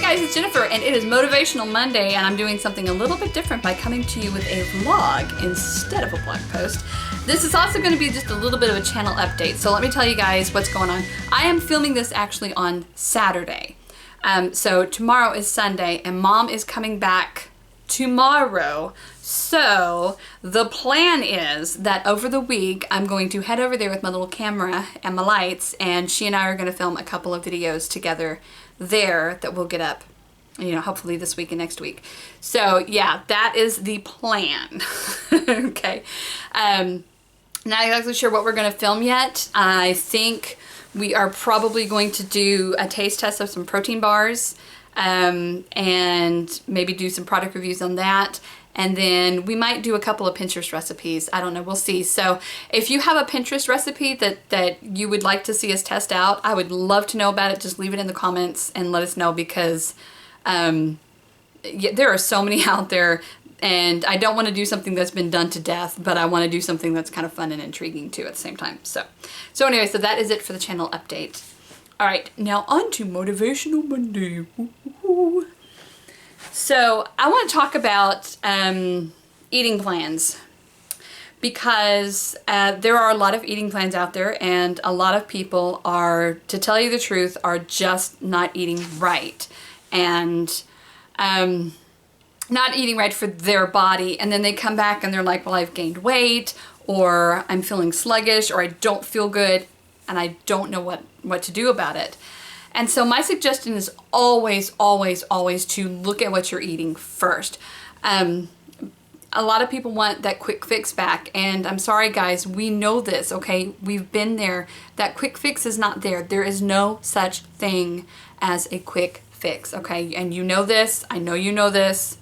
guys, it's Jennifer, and it is Motivational Monday, and I'm doing something a little bit different by coming to you with a vlog instead of a blog post. This is also going to be just a little bit of a channel update, so let me tell you guys what's going on. I am filming this actually on Saturday. So tomorrow is Sunday, and Mom is coming back tomorrow. So the plan is that over the week, I'm going to head over there with my little camera and my lights, and she and I are going to film a couple of videos together there that we'll get up, you know, hopefully this week and next week. So yeah, that is the plan. Okay. Not exactly sure what we're going to film yet. I think we are probably going to do a taste test of some protein bars, and maybe do some product reviews on that. And then we might do a couple of Pinterest recipes. I don't know, we'll see. So if you have a Pinterest recipe that you would like to see us test out, I would love to know about it. Just leave it in the comments and let us know, because yeah, there are so many out there, and I don't want to do something that's been done to death, but I want to do something that's kind of fun and intriguing too at the same time. So anyway, so that is it for the channel update. All right, now on to Motivational Monday. Woo-hoo-hoo. So I want to talk about eating plans, because there are a lot of eating plans out there, and a lot of people are, to tell you the truth, are just not eating right, and not eating right for their body. And then they come back and they're like, well, I've gained weight, or I'm feeling sluggish, or I don't feel good, and I don't know what to do about it. And so my suggestion is always, always, always to look at what you're eating first. A lot of people want that quick fix back, and I'm sorry guys, we know this, okay? We've been there. That quick fix is not there. There is no such thing as a quick fix, okay? And you know this, I know you know this,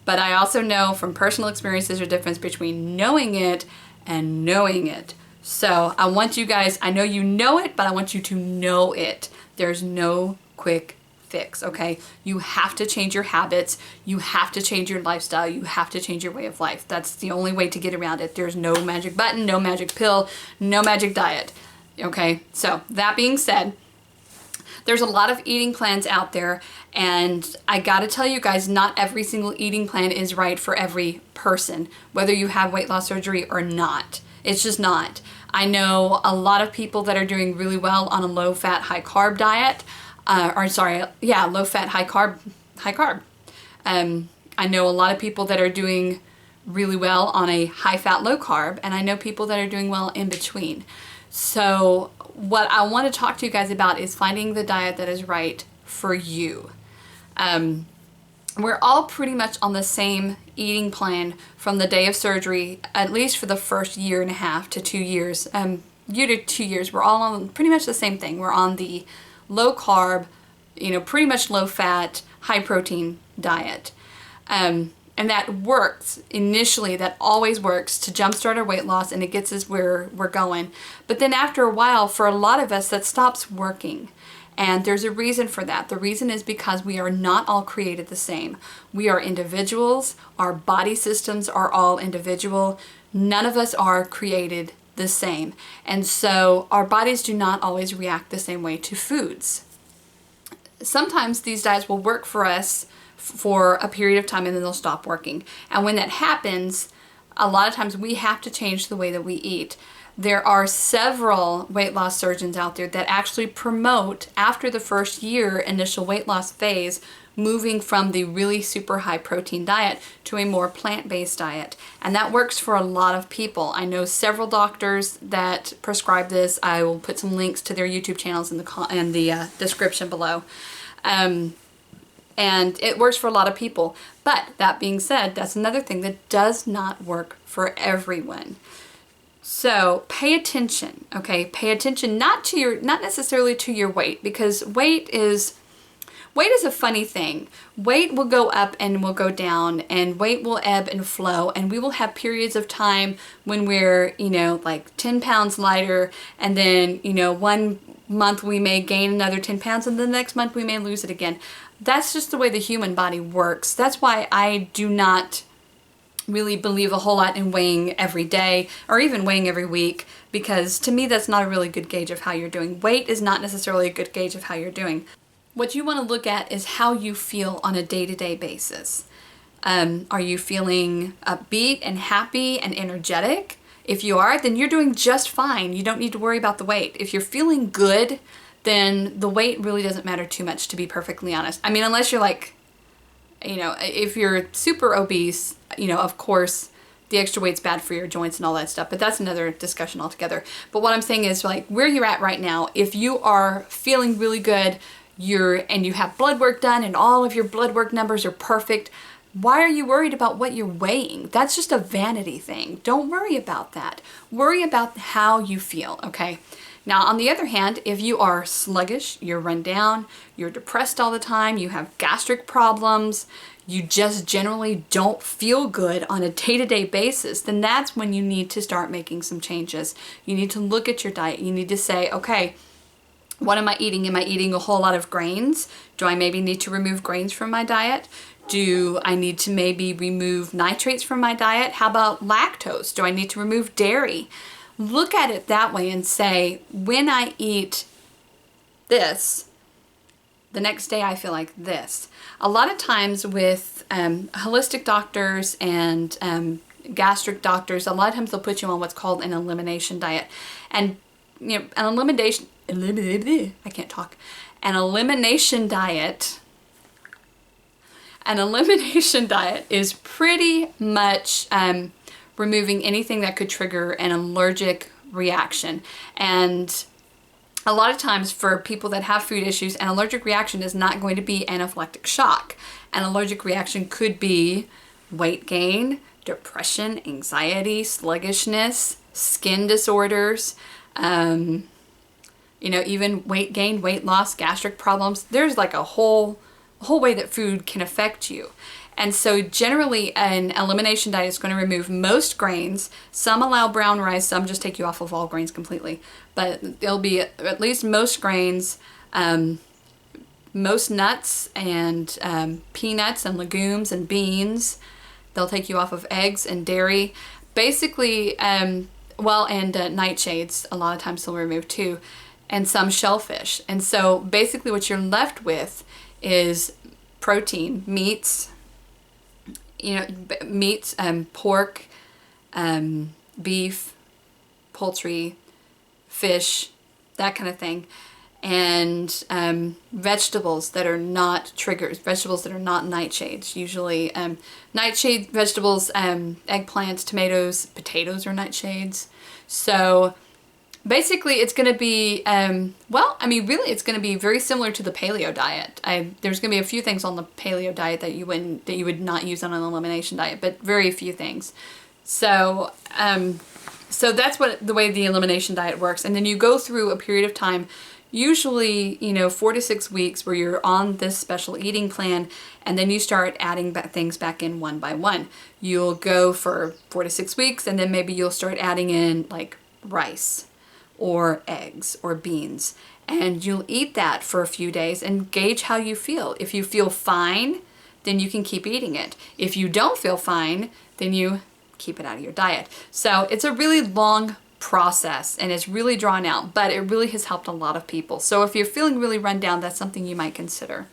but I also know from personal experience there's a difference between knowing it and knowing it. So I want you guys, I know you know it, but I want you to know it. There's no quick fix, okay? You have to change your habits. You have to change your lifestyle. You have to change your way of life. That's the only way to get around it. There's no magic button, no magic pill, no magic diet, okay? So that being said, there's a lot of eating plans out there, and I gotta tell you guys, not every single eating plan is right for every person, whether you have weight loss surgery or not. It's just not. I know a lot of people that are doing really well on a low-fat, high-carb diet, low-fat, high-carb. I know a lot of people that are doing really well on a high-fat, low-carb, and I know people that are doing well in between. So what I want to talk to you guys about is finding the diet that is right for you. We're all pretty much on the same eating plan from the day of surgery, at least for the first year and a half to 2 years. Year to 2 years, we're all on pretty much the same thing. We're on the low carb, you know, pretty much low fat, high protein diet. And that works initially, that always works to jumpstart our weight loss, and it gets us where we're going. But then after a while, for a lot of us, that stops working. And there's a reason for that. The reason is because we are not all created the same. We are individuals. Our body systems are all individual. None of us are created the same. And so our bodies do not always react the same way to foods. Sometimes these diets will work for us for a period of time, and then they'll stop working. And when that happens, a lot of times we have to change the way that we eat. There are several weight loss surgeons out there that actually promote, after the first year initial weight loss phase, moving from the really super high protein diet to a more plant-based diet. And that works for a lot of people. I know several doctors that prescribe this. I will put some links to their YouTube channels in the description below. And it works for a lot of people. But that being said, that's another thing that does not work for everyone. So pay attention, okay? Pay attention not necessarily to your weight, because weight is a funny thing. Weight will go up and will go down, and weight will ebb and flow, and we will have periods of time when we're, you know, like 10 pounds lighter, and then, you know, 1 month we may gain another 10 pounds, and the next month we may lose it again. That's just the way the human body works. That's why I do not really believe a whole lot in weighing every day, or even weighing every week, because to me that's not a really good gauge of how you're doing. Weight is not necessarily a good gauge of how you're doing. What you want to look at is how you feel on a day-to-day basis. Are you feeling upbeat and happy and energetic? If you are, then you're doing just fine. You don't need to worry about the weight. If you're feeling good, then the weight really doesn't matter too much, to be perfectly honest. I mean, unless you're like, if you're super obese, of course, the extra weight's bad for your joints and all that stuff, but that's another discussion altogether. But what I'm saying is, like, where you're at right now, if you are feeling really good, and you have blood work done and all of your blood work numbers are perfect, why are you worried about what you're weighing? That's just a vanity thing. Don't worry about that. Worry about how you feel, okay? Now, on the other hand, if you are sluggish, you're run down, you're depressed all the time, you have gastric problems, you just generally don't feel good on a day-to-day basis, then that's when you need to start making some changes. You need to look at your diet. You need to say, okay, what am I eating? Am I eating a whole lot of grains? Do I maybe need to remove grains from my diet? Do I need to maybe remove nitrates from my diet? How about lactose? Do I need to remove dairy? Look at it that way and say, when I eat this, the next day I feel like this. A lot of times with holistic doctors and gastric doctors, a lot of times they'll put you on what's called an elimination diet. And an elimination diet. An elimination diet is pretty much removing anything that could trigger an allergic reaction. And a lot of times for people that have food issues, an allergic reaction is not going to be anaphylactic shock. An allergic reaction could be weight gain, depression, anxiety, sluggishness, skin disorders, even weight gain, weight loss, gastric problems. There's like a whole way that food can affect you. And so generally an elimination diet is going to remove most grains. Some allow brown rice, some just take you off of all grains completely. But there'll be at least most grains, most nuts and peanuts and legumes and beans. They'll take you off of eggs and dairy. Basically, and nightshades, a lot of times they'll remove too, and some shellfish. And so basically what you're left with is protein, meats, pork, beef, poultry, fish, that kind of thing, and vegetables that are not triggers, vegetables that are not nightshades. Usually nightshade vegetables, eggplants, tomatoes, potatoes are nightshades. So basically it's going to be, really it's going to be very similar to the paleo diet. There's going to be a few things on the paleo diet that you would not use on an elimination diet, but very few things. So that's the way the elimination diet works. And then you go through a period of time, usually, 4 to 6 weeks where you're on this special eating plan, and then you start adding things back in one by one. You'll go for 4 to 6 weeks, and then maybe you'll start adding in like rice or eggs or beans, and you'll eat that for a few days and gauge how you feel. If you feel fine, then you can keep eating it. If you don't feel fine, then you keep it out of your diet. So it's a really long process and it's really drawn out, but it really has helped a lot of people. So if you're feeling really run down, that's something you might consider.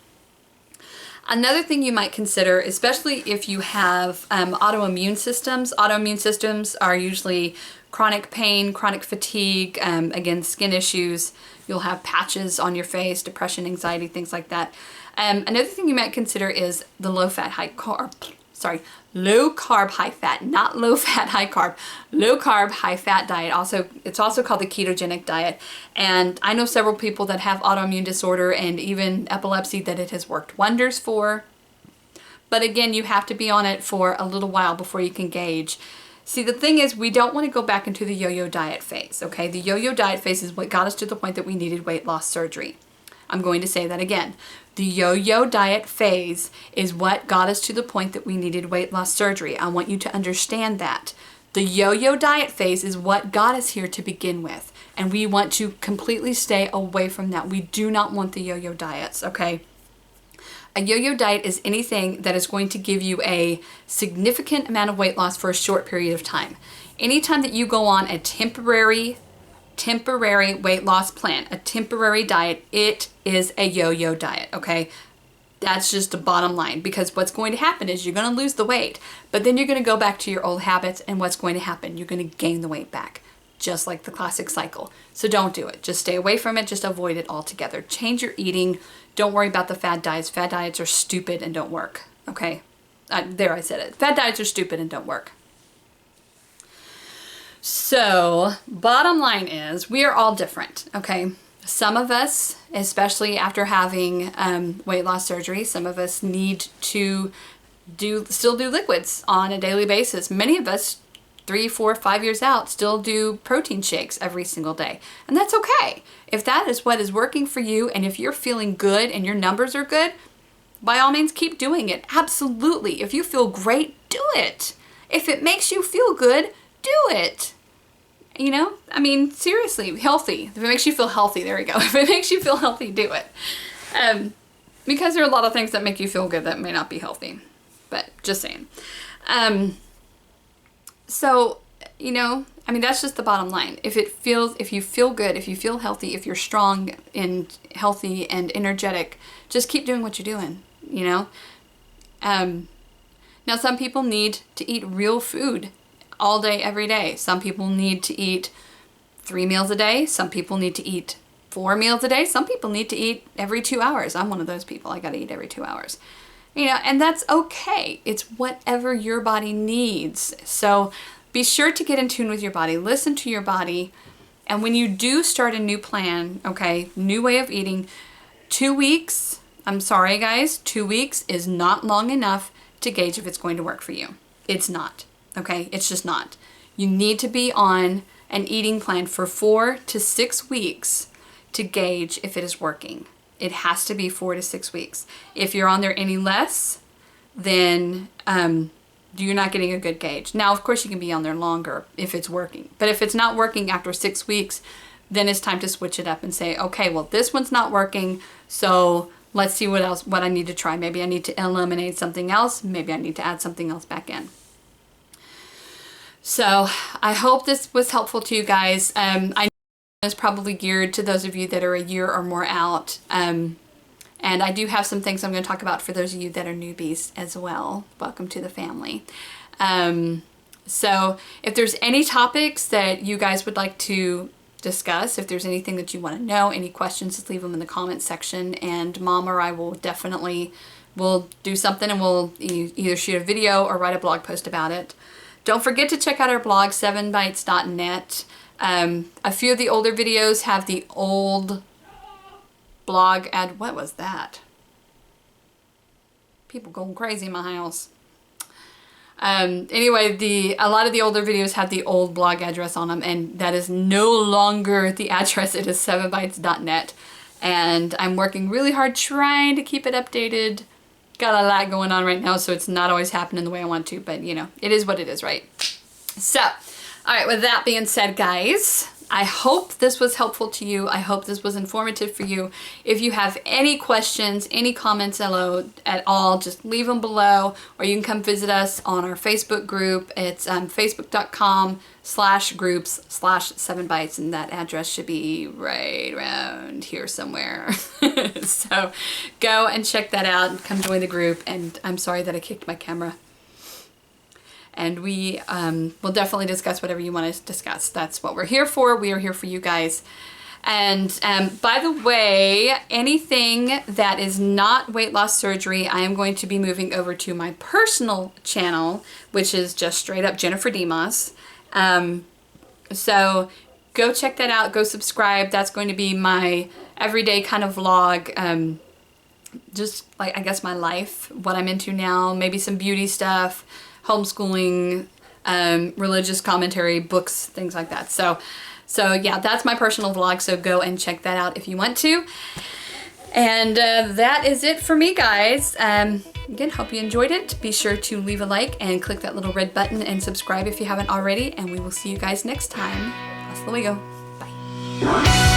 Another thing you might consider, especially if you have autoimmune systems are usually chronic pain, chronic fatigue, again, skin issues. You'll have patches on your face, depression, anxiety, things like that. Another thing you might consider is the low carb, high fat, not low fat, high carb, low carb, high fat diet. It's also called the ketogenic diet. And I know several people that have autoimmune disorder and even epilepsy that it has worked wonders for. But again, you have to be on it for a little while before you can gauge. See, the thing is, we don't want to go back into the yo-yo diet phase, okay? The yo-yo diet phase is what got us to the point that we needed weight loss surgery. I'm going to say that again. The yo-yo diet phase is what got us to the point that we needed weight loss surgery. I want you to understand that. The yo-yo diet phase is what got us here to begin with, and we want to completely stay away from that. We do not want the yo-yo diets, okay? A yo-yo diet is anything that is going to give you a significant amount of weight loss for a short period of time. Anytime that you go on a temporary temporary weight loss plan, a temporary diet. It is a yo-yo diet, okay? That's just the bottom line, because what's going to happen is you're going to lose the weight, but then you're going to go back to your old habits, and what's going to happen? You're going to gain the weight back, just like the classic cycle. So don't do it. Just stay away from it. Just avoid it altogether. Change your eating. Don't worry about the fad diets. Fad diets are stupid and don't work, okay? There, I said it. Fad diets are stupid and don't work. So, bottom line is, we are all different, okay? Some of us, especially after having weight loss surgery, some of us need to still do liquids on a daily basis. Many of us, 3, 4, 5 years out, still do protein shakes every single day. And that's okay. If that is what is working for you, and if you're feeling good and your numbers are good, by all means, keep doing it. Absolutely. If you feel great, do it. If it makes you feel good, do it. You know, I mean, seriously, healthy. If it makes you feel healthy, there you go. If it makes you feel healthy, do it. Because there are a lot of things that make you feel good that may not be healthy. But just saying. So, you know, I mean, that's just the bottom line. If you feel good, if you feel healthy, if you're strong and healthy and energetic, just keep doing what you're doing, you know? Now, some people need to eat real food all day, every day. Some people need to eat 3 meals a day. Some people need to eat 4 meals a day. Some people need to eat every 2 hours. I'm one of those people. I got to eat every 2 hours. You know, and that's okay. It's whatever your body needs. So be sure to get in tune with your body. Listen to your body. And when you do start a new plan, okay, new way of eating, 2 weeks, I'm sorry guys, 2 weeks is not long enough to gauge if it's going to work for you. It's not. Okay, it's just not. You need to be on an eating plan for 4 to 6 weeks to gauge if it is working. It has to be 4 to 6 weeks. If you're on there any less, then you're not getting a good gauge. Now, of course, you can be on there longer if it's working. But if it's not working after 6 weeks, then it's time to switch it up and say, okay, well, this one's not working, so let's see what I need to try. Maybe I need to eliminate something else. Maybe I need to add something else back in. So I hope this was helpful to you guys. I know it's probably geared to those of you that are a year or more out. And I do have some things I'm going to talk about for those of you that are newbies as well. Welcome to the family. So if there's any topics that you guys would like to discuss, if there's anything that you want to know, any questions, just leave them in the comments section, and Mom or I will we'll do something, and we'll either shoot a video or write a blog post about it. Don't forget to check out our blog, 7bites.net. A few of the older videos have the old blog ad. What was that? People going crazy in my house. Anyway, a lot of the older videos have the old blog address on them, and that is no longer the address. It is 7bites.net. And I'm working really hard trying to keep it updated. Got a lot going on right now, so it's not always happening the way I want to, but you know, it is what it is, right? So, all right, with that being said, guys, I hope this was helpful to you. I hope this was informative for you. If you have any questions, any comments at all, just leave them below, or you can come visit us on our Facebook group. It's facebook.com/groups/7bites, and that address should be right around here somewhere. So go and check that out and come join the group. And I'm sorry that I kicked my camera. And we will definitely discuss whatever you want to discuss. That's what we're here for. We are here for you guys. And by the way, anything that is not weight loss surgery, I am going to be moving over to my personal channel, which is just straight up Jennifer Demas. So go check that out. Go subscribe. That's going to be my everyday kind of vlog. Just like, I guess, my life, what I'm into now, maybe some beauty stuff, homeschooling, religious commentary, books, things like that. So yeah, that's my personal vlog, so go and check that out if you want to. And that is it for me, guys. Again, hope you enjoyed it. Be sure to leave a like and click that little red button and subscribe if you haven't already, and we will see you guys next time. Hasta luego. Bye.